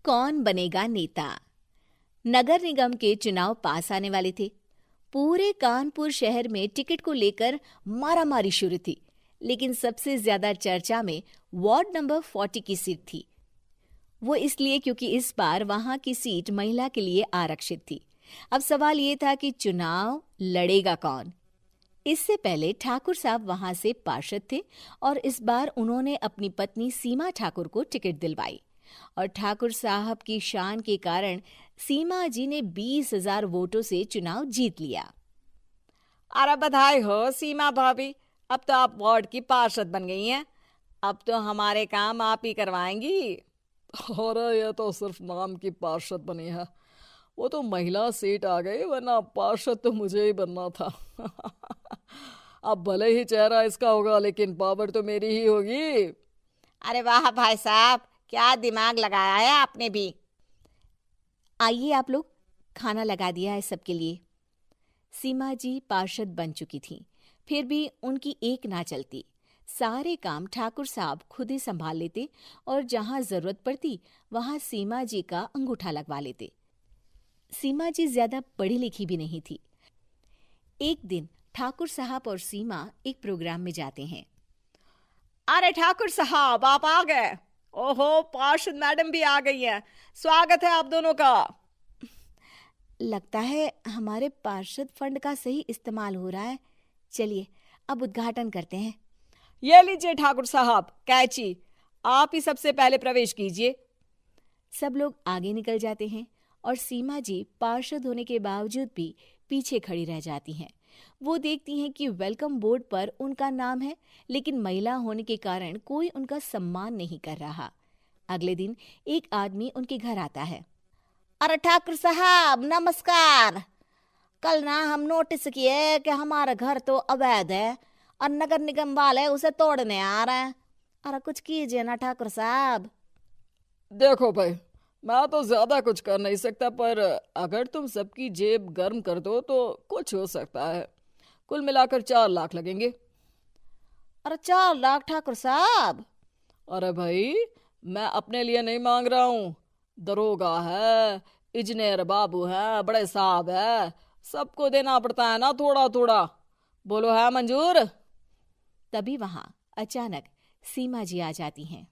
कौन बनेगा नेता। नगर निगम के चुनाव पास आने वाले थे। पूरे कानपुर शहर में टिकट को लेकर मारामारी शुरू थी, लेकिन सबसे ज्यादा चर्चा में वार्ड नंबर 40 की सीट थी। वो इसलिए क्योंकि इस बार वहां की सीट महिला के लिए आरक्षित थी। अब सवाल ये था कि चुनाव लड़ेगा कौन। इससे पहले ठाकुर साहब वहां से पार्षद थे और इस बार उन्होंने अपनी पत्नी सीमा ठाकुर को टिकट दिलवाई और ठाकुर साहब की शान के कारण सीमा जी ने 20,000 वोटों से चुनाव जीत लिया। अरे बधाई हो सीमा भाभी, अब तो आप वार्ड की पार्षद बन गई हैं। अब तो हमारे काम आप ही करवाएंगी। अरे ये तो सिर्फ नाम की पार्षद बनी है, वो तो महिला सीट आ गई, वरना पार्षद तो मुझे ही बनना था। अब भले ही चेहरा इसका होगा, लेकिन पावर तो मेरी ही होगी। अरे वाह भाई साहब, क्या दिमाग लगाया है आपने भी। आइए आप लोग, खाना लगा दिया है सबके लिए। सीमा जी पार्षद बन चुकी थीं, फिर भी उनकी एक ना चलती। सारे काम ठाकुर साहब खुद ही संभाल लेते और जहां जरूरत पड़ती वहां सीमा जी का अंगूठा लगवा लेते। सीमा जी ज्यादा पढ़ी लिखी भी नहीं थी। एक दिन ठाकुर साहब और सीमा एक प्रोग्राम में जाते हैं। अरे ठाकुर साहब, आप आ गए। ओहो, पार्षद मैडम भी आ गई हैं। स्वागत है आप दोनों का। लगता है हमारे पार्षद फंड का सही इस्तेमाल हो रहा है। चलिए अब उद्घाटन करते हैं। ये लीजिए ठाकुर साहब कैची, आप ही सबसे पहले प्रवेश कीजिए। सब लोग आगे निकल जाते हैं और सीमा जी पार्षद होने के बावजूद भी पीछे खड़ी रह जाती हैं। वो देखती हैं कि वेलकम बोर्ड पर उनका नाम है, लेकिन महिला होने के कारण कोई उनका सम्मान नहीं कर रहा। अगले दिन एक आदमी उनके घर आता है। अरे ठाकुर साहब नमस्कार। कल ना हम नोटिस किए कि हमारा घर तो अवैध है और नगर निगम वाले उसे तोड़ने आ रहे हैं। अरे कुछ कीजिए ना ठाकुर साहब। देखो भाई, मैं तो ज्यादा कुछ कर नहीं सकता, पर अगर तुम सबकी जेब गर्म कर दो तो कुछ हो सकता है। कुल मिलाकर 4 लाख लगेंगे। अरे 4 लाख ठाकुर साहब? अरे भाई, मैं अपने लिए नहीं मांग रहा हूँ। दरोगा है, इंजीनियर बाबू है, बड़े साहब है, सबको देना पड़ता है ना थोड़ा थोड़ा। बोलो है मंजूर? तभी वहां अचानक सीमा जी आ जाती हैं।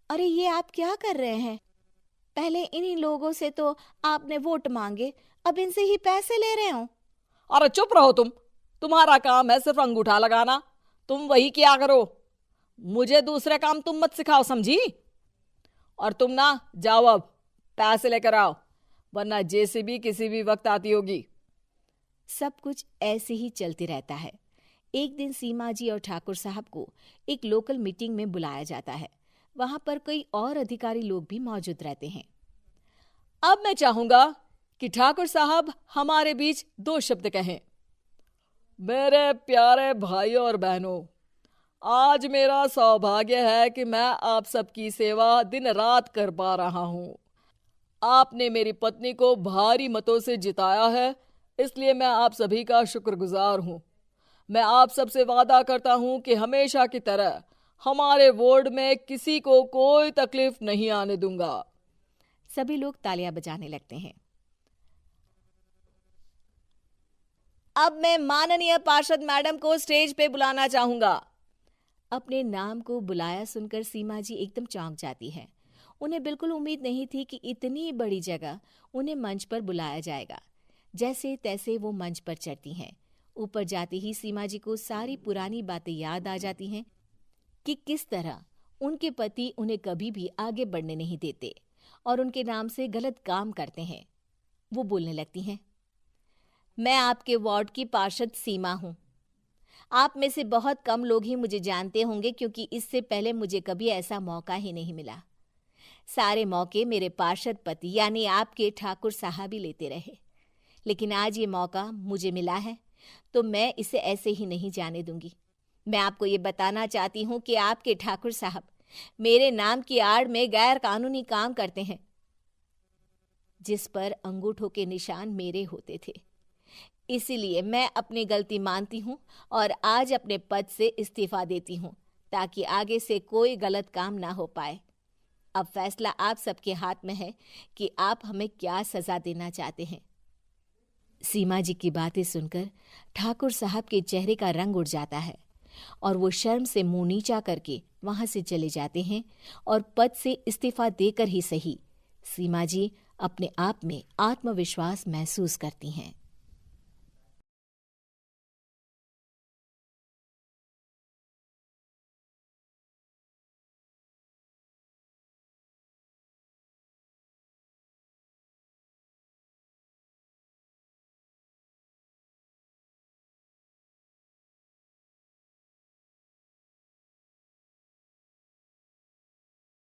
अरे ये आप क्या कर रहे हैं? पहले इन्हीं लोगों से तो आपने वोट मांगे, अब इनसे ही पैसे ले रहे हो। अरे चुप रहो तुम, तुम्हारा काम है सिर्फ अंगूठा लगाना, तुम वही किया करो। मुझे दूसरे काम तुम मत सिखाओ, समझी? और तुम ना जाओ, अब पैसे लेकर आओ, वरना जेसीबी किसी भी वक्त आती होगी। सब कुछ ऐसे ही चलते रहता है। एक दिन सीमा जी और ठाकुर साहब को एक लोकल मीटिंग में बुलाया जाता है। वहां पर कई और अधिकारी लोग भी मौजूद रहते हैं। अब मैं चाहूंगा कि ठाकुर साहब हमारे बीच 2 शब्द कहें। मेरे प्यारे भाइयों और बहनों, आज मेरा सौभाग्य है कि मैं आप सबकी सेवा दिन रात कर पा रहा हूं। आपने मेरी पत्नी को भारी मतों से जिताया है, इसलिए मैं आप सभी का शुक्रगुजार हूं। मैं आप सबसे वादा करता हूं कि हमेशा की तरह हमारे वार्ड में किसी को कोई तकलीफ नहीं आने दूंगा। सभी लोग तालियां बजाने लगते हैं। अब मैं माननीय पार्षद मैडम को स्टेज पे बुलाना चाहूंगा। अपने नाम को बुलाया सुनकर सीमा जी एकदम चौंक जाती है। उन्हें बिल्कुल उम्मीद नहीं थी कि इतनी बड़ी जगह उन्हें मंच पर बुलाया जाएगा। जैसे तैसे वो मंच पर चढ़ती हैं। ऊपर जाते ही सीमा जी को सारी पुरानी बातें याद आ जाती हैं कि किस तरह उनके पति उन्हें कभी भी आगे बढ़ने नहीं देते और उनके नाम से गलत काम करते हैं। वो बोलने लगती हैं। मैं आपके वार्ड की पार्षद सीमा हूं। आप में से बहुत कम लोग ही मुझे जानते होंगे, क्योंकि इससे पहले मुझे कभी ऐसा मौका ही नहीं मिला। सारे मौके मेरे पार्षद पति यानी आपके ठाकुर साहब ही लेते रहे, लेकिन आज ये मौका मुझे मिला है तो मैं इसे ऐसे ही नहीं जाने दूंगी। मैं आपको ये बताना चाहती हूँ कि आपके ठाकुर साहब मेरे नाम की आड़ में गैर कानूनी काम करते हैं, जिस पर अंगूठों के निशान मेरे होते थे। इसीलिए मैं अपनी गलती मानती हूँ और आज अपने पद से इस्तीफा देती हूँ, ताकि आगे से कोई गलत काम ना हो पाए। अब फैसला आप सबके हाथ में है कि आप हमें क्या सजा देना चाहते हैं। सीमा जी की बातें सुनकर ठाकुर साहब के चेहरे का रंग उड़ जाता है और वो शर्म से मुंह नीचा करके वहां से चले जाते हैं और पद से इस्तीफा देकर ही सही सीमा जी अपने आप में आत्मविश्वास महसूस करती हैं।